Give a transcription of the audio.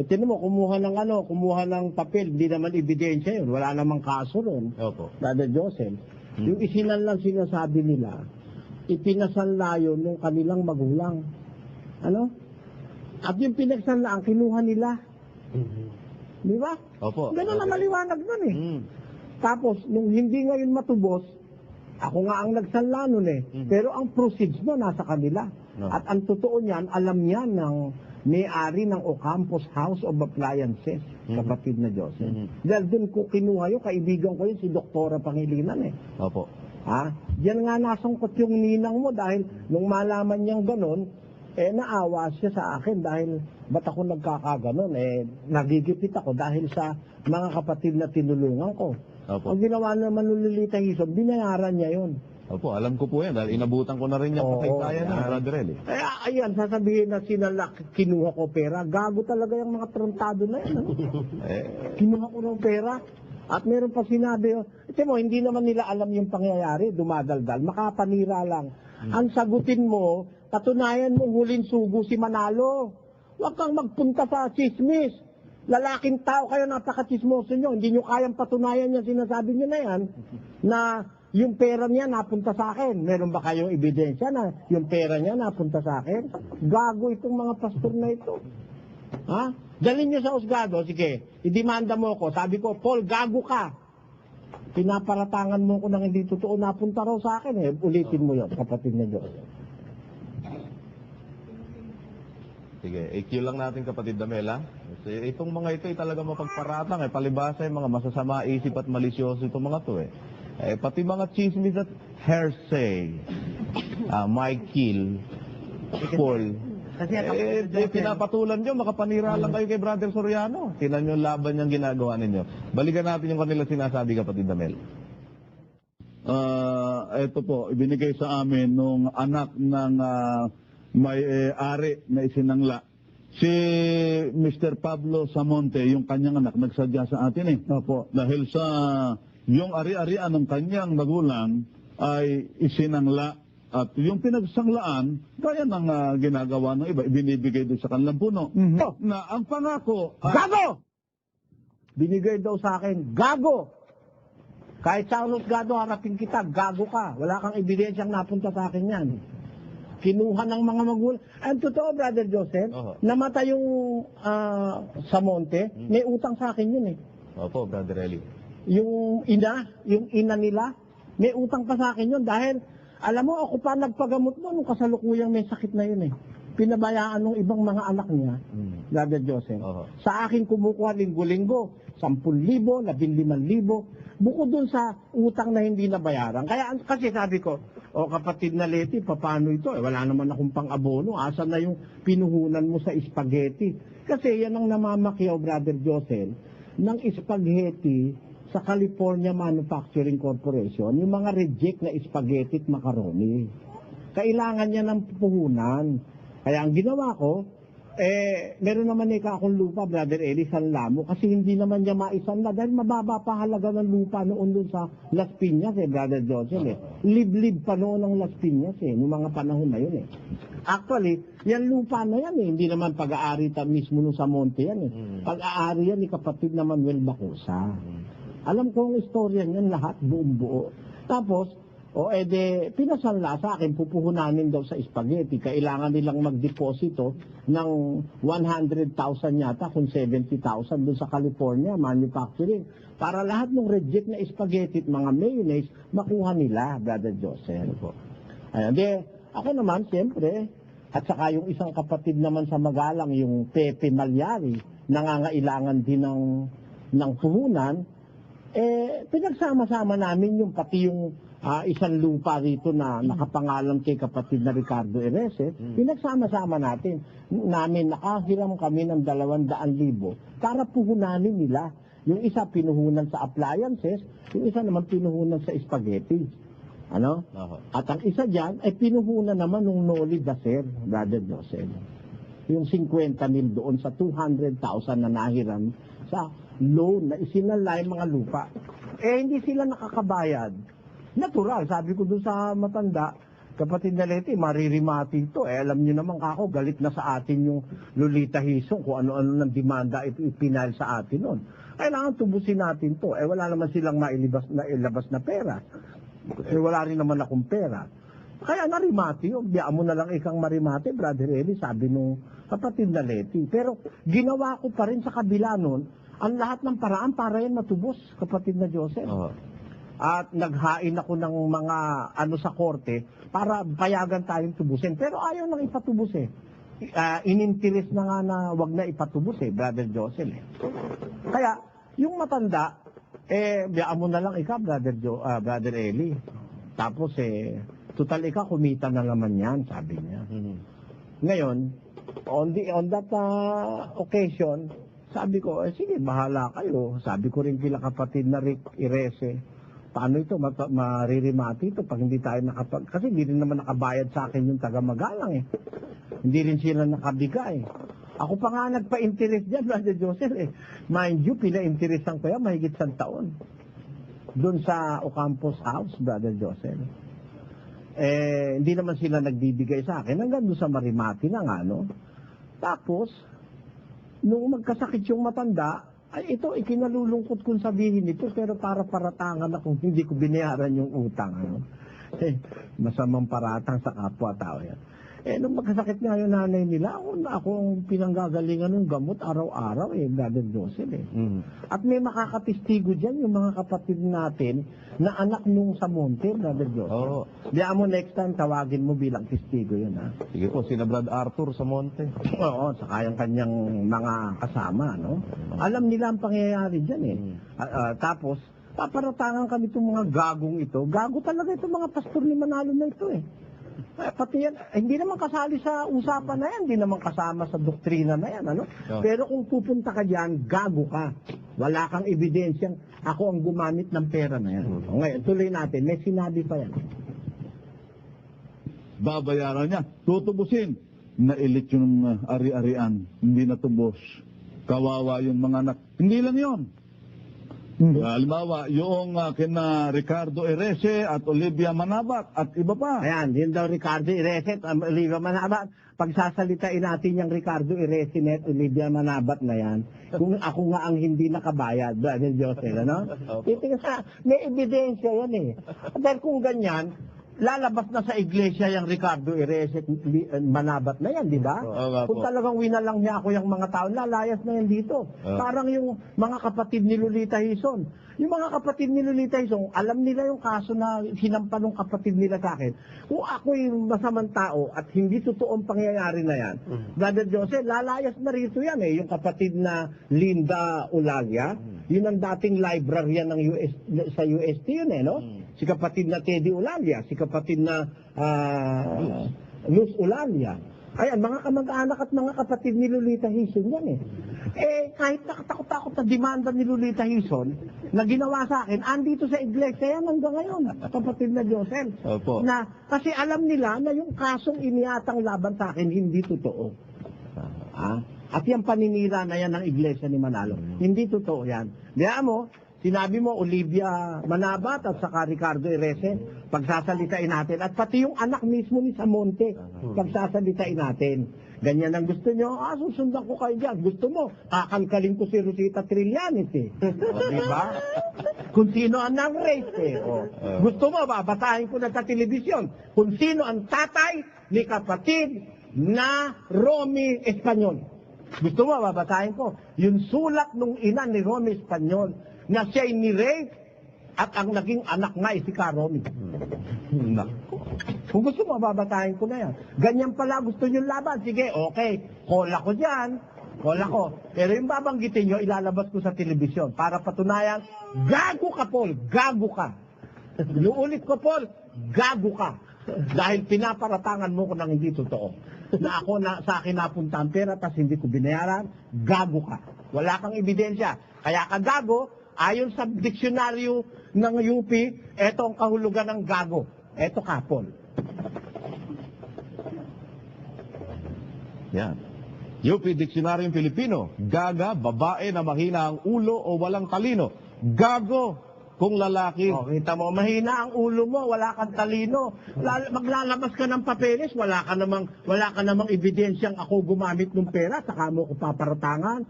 tinan mo, kumuha ng papel, hindi naman ebidensya yun, wala namang kaso ron. Opo. Brother Joseph, yung isinanlang sinasabi nila, ipinasanla yun ng kanilang magulang. Ano? At yung pinagsanlaan, kinuha nila. Di ba? Opo. Ganun na maliwanag nun eh. Mm. Tapos, nung hindi ngayon matubos, ako nga ang nagsanla nun eh. Pero ang proceeds mo nasa kanila. No. At ang totoo niyan, alam niya ng may-ari ng Ocampos House of Appliances, kapatid na Joseph. Dahil dun ko kinuha yun, kaibigan ko yun, si Doktora Pangilinan eh. Opo. Ha? Diyan nga nasangkot yung ninang mo dahil nung malaman niyang ganun, naawa siya sa akin dahil ba't ako nagkakaganon? Nagigipit ako dahil sa mga kapatid na tinulungan ko. Opo. Ang ginawa naman ng Lilitang Isob, binayaran niya yun. Opo, alam ko po yan dahil inabutan ko na rin yung pakitayan na, Brother Eli. Kaya ayan, sasabihin na kinuha ko pera. Gago talaga yung mga trantado na yan. Ano? Kinuha ko ng pera. At meron pa sinabi, ito mo, hindi naman nila alam yung pangyayari, dumadaldal, makapanira lang. Ang sagutin mo, katunayan mong huling sugo si Manalo. Huwag kang magpunta sa chismis. Lalaking tao kayo, napaka-chismoso nyo. Hindi nyo kayang patunayan yung sinasabi nyo na yan, na yung pera niya napunta sa akin. Meron ba kayong ebidensya na yung pera niya napunta sa akin? Gago itong mga pastor na ito. Ha? Dalhin nyo sa husgado, sige, idemanda mo ko. Sabi ko, Paul, gago ka. Pinaparatangan mo ko nang hindi totoo, napunta raw sa akin eh. Ulitin mo yun, kapatid na Diyos. Sige, IQ lang natin kapatid Damela. Kasi itong mga ito ay talaga mapagparatang palibasa yung mga masasama isip at malisyoso itong mga to eh. Pati mga chismis at hearsay, Michael, Paul, pinapatulan nyo, makapanira lang kayo kay Brother Soriano. Tinan nyo laban niyang ginagawa ninyo. Balikan natin yung kanila sinasabi kapatid Damel. Ito po, ibinigay sa amin nung anak ng may-ari na isinangla. Si Mr. Pablo Samonte, yung kanyang anak, nagsadya sa atin eh. Opo. Dahil sa yung ari-arian ng kanyang magulang ay isinangla. At yung pinagsanglaan, kaya ng ginagawa ng iba, ibinibigay doon sa kanilang puno. Na ang pangako... Gago! Binigay daw sa akin, gago! Kahit sa husgado, harapin kita, gago ka. Wala kang ebidensyang napunta sa akin yan. Kinuha ng mga magulang. Ang totoo, Brother Joseph, namatay yung Samonte, may utang sa akin yun eh. Opo, Brother Eli. Yung ina nila, may utang pa sa akin yun dahil, alam mo, ako pa nagpagamot mo nung kasalukuyang may sakit na yun eh. Pinabayaan ng ibang mga anak niya, Brother Joseph. Sa akin kumukuha linggo-linggo, 10,000, 15,000, bukod dun sa utang na hindi nabayaran. Kaya kasi sabi ko, kapatid na Leti, paano ito? Wala naman akong pang-abono. Asan na yung pinuhunan mo sa spaghetti? Kasi yan ang namamakyaw, Brother Joseph, ng spaghetti sa California Manufacturing Corporation, yung mga reject na spaghetti at macaroni. Kailangan niya ng puhunan. Kaya ang ginawa ko, meron naman akong lupa, Brother Eli, sanla mo, kasi hindi naman niya maisanla dahil mababa pa halaga ng lupa noon dun sa Las Piñas Brother Joseph Liblib pa noon ng Las Piñas noong mga panahon na yun Actually, yan lupa na yan hindi naman pag-aari mismo nung sa monte yan Pag-aari yan ni kapatid na Manuel Bacosa. Alam ko ang istorya niyan lahat, buong buo. Tapos, pinasanla sa akin, pupuhunanin daw sa spaghetti. Kailangan nilang magdeposito ng 100,000 yata, kung 70,000 doon sa California Manufacturing. Para lahat ng reject na spaghetti at mga mayonnaise, makuha nila, Brother Joseph. Ayan, ako naman, siyempre, at saka yung isang kapatid naman sa Magalang, yung Pepe Malyari, nangangailangan din ng puhunan, pinagsama-sama namin yung pati yung isang lupa rito na nakapangalan kay kapatid na Ricardo Erese, pinagsama-sama namin nakahiram kami ng 200,000 para puhunanin nila. Yung isa pinuhunan sa appliances, yung isa naman pinuhunan sa spaghetti. Ano? At ang isa dyan ay pinuhunan naman ng Noli Dacer, Brother Joseph. Yung 50,000 doon sa 200,000 na nahiram sa loan na isinalay mga lupa. Hindi sila nakakabayad. Natural, sabi ko doon sa matanda, Kapatid na Leti, maririmati ito. Alam niyo naman kako, galit na sa atin yung Lolita Hizon kung ano-ano ng demanda ipinal sa atin nun. Kailangan tubusin natin to. Wala naman silang mailabas na pera. Wala rin naman akong pera. Kaya narimati yun. Biyaan mo na lang ikang marimati, Brother Eli, sabi nung kapatid na Leti. Pero ginawa ko pa rin sa kabila nun, ang lahat ng paraan para yan matubos, kapatid na Joseph. At naghain ako ng mga sa korte para payagan tayong tubusin. Pero ayaw nang ipatubos eh. Inintiris na nga na wag na ipatubos eh, Brother Joseph. Kaya, yung matanda, biyaan mo na lang ikaw, Brother Eli. Tapos total ikaw, kumita na naman yan, sabi niya. Ngayon, on that occasion, sabi ko, sige, bahala kayo. Sabi ko rin kila kapatid na Rick Irese, paano ito, maririmati ito pag hindi tayo kasi hindi rin naman nakabayad sa akin yung taga-magalang eh. Hindi rin sila nakabigay. Ako pa nga nagpa-interest dyan, Brother Joseph eh. Mind you, pina-interestan ko yan, mahigit 1 taon. Doon sa Ocampos House, Brother Joseph. Hindi naman sila nagbibigay sa akin. Hanggang doon sa Marimati na nga, no? Tapos, nung magkasakit yung matanda, ay ito, ikinalulungkot kong sabihin ito, pero para paratangan akong hindi ko binayaran yung utang. Ano? Masamang paratang sa kapwa-tao yan. Nung magkasakit nga yung nanay nila, ako ang pinanggagalingan ng gamot araw-araw, Brother Joseph. At may makakatistigo dyan yung mga kapatid natin na anak nung sa Monte, Brother Joseph. Diyan mo next time, tawagin mo bilang testigo yun, ha? Sige po, sina Brad Arthur sa Monte. Oo, saka yung kanyang mga kasama, no? Alam nila ang pangyayari dyan, tapos, paparatangan kami itong mga gagong ito. Gago talaga itong mga pastor ni Manalo na ito, Pati yan, hindi naman kasali sa usapan na yan, hindi naman kasama sa doktrina na yan, ano? Pero kung pupunta ka dyan, gago ka. Wala kang ebidensyang ako ang gumamit ng pera na yan. Ngayon, tuloy natin, may sinabi pa yan. Babayaran niya, tutubusin. Nailit yung ari-arian, hindi natubos. Kawawa yung mga anak. Hindi lang yon. Halimbawa, yung kina Ricardo Irese at Olivia Manabat at iba pa. Ayan, yun daw Ricardo Irese at Olivia Manabat. Pagsasalitain natin yung Ricardo Irese at Olivia Manabat na yan, kung ako nga ang hindi nakabayad, Brother Joseph, ano? Titingnan sa, may ebidensya yan Dahil kung ganyan, lalabas na sa iglesia yung Ricardo Irese at Manabat na yan, di ba? Kung talagang winalang niya ako yung mga tao, lalayas na yan dito. Parang yung mga kapatid ni Lolita Hizon. Yung mga kapatid ni Lolita Hizon, alam nila yung kaso na hinampa ng kapatid nila sa akin. Kung ako'y masamang tao at hindi totoong pangyayari na yan, Brother Joseph, lalayas na rito yan Yung kapatid na Linda Ulalia, yun ang dating librarian ng sa UST yun no? Si kapatid na Teddy Ulalia, si kapatid na Luz Ulalia. Ayan, mga kamag-anak at mga kapatid ni Lolita Hizon yan kahit nakatakot-takot na demanda ni Lolita Hizon na ginawa sa akin, andito sa iglesia yan hanggang ngayon, kapatid na Joseph. Na, kasi alam nila na yung kasong iniatang laban sa akin, hindi totoo. At yung paninira na yan ng iglesia ni Manalo, hindi totoo yan. Diyan mo, sinabi mo, Olivia Manabat at saka Ricardo Irese, pagsasalitain natin. At pati yung anak mismo ni Samonte, pagsasalitain natin. Ganyan ang gusto nyo, susundan ko kayo dyan. Gusto mo, kakalkalin ko si Rosita Trillanes diba? Kung sino ang nang-race Gusto mo, babatahin ko na sa telebisyon kung sino ang tatay ni kapatid na Romy Espanyol. Gusto mo, babatahin ko. Yung sulat nung ina ni Romy Espanyol na siya'y ni-rape at ang naging anak nga si Karomi. Kung gusto mo, babatahin ko na yan. Ganyan pala gusto nyo laban. Sige, okay. Call ako dyan. Call ako. Pero yung babanggitin nyo, ilalabas ko sa telebisyon para patunayan, gago ka, Paul. Gago ka. Inuulit ko, Paul. Gago ka. Dahil pinaparatangan mo ko ng hindi totoo. Na ako sa akin napunta ang pera tapos hindi ko binayaran, gago ka. Wala kang ebidensya. Kaya ka gago. Ayon sa diksyonaryo ng UP, ito ang kahulugan ng gago. Ito kapol. Yan. UP Diksyonaryong Pilipino, gaga, babae na mahina ang ulo o walang talino. Gago, kung lalaki. Oh, kita mo, mahina ang ulo mo, wala kang talino. Maglalabas ka ng papeles, wala ka namang ebidensyang ako gumamit ng pera, saka mo ko paparatangan.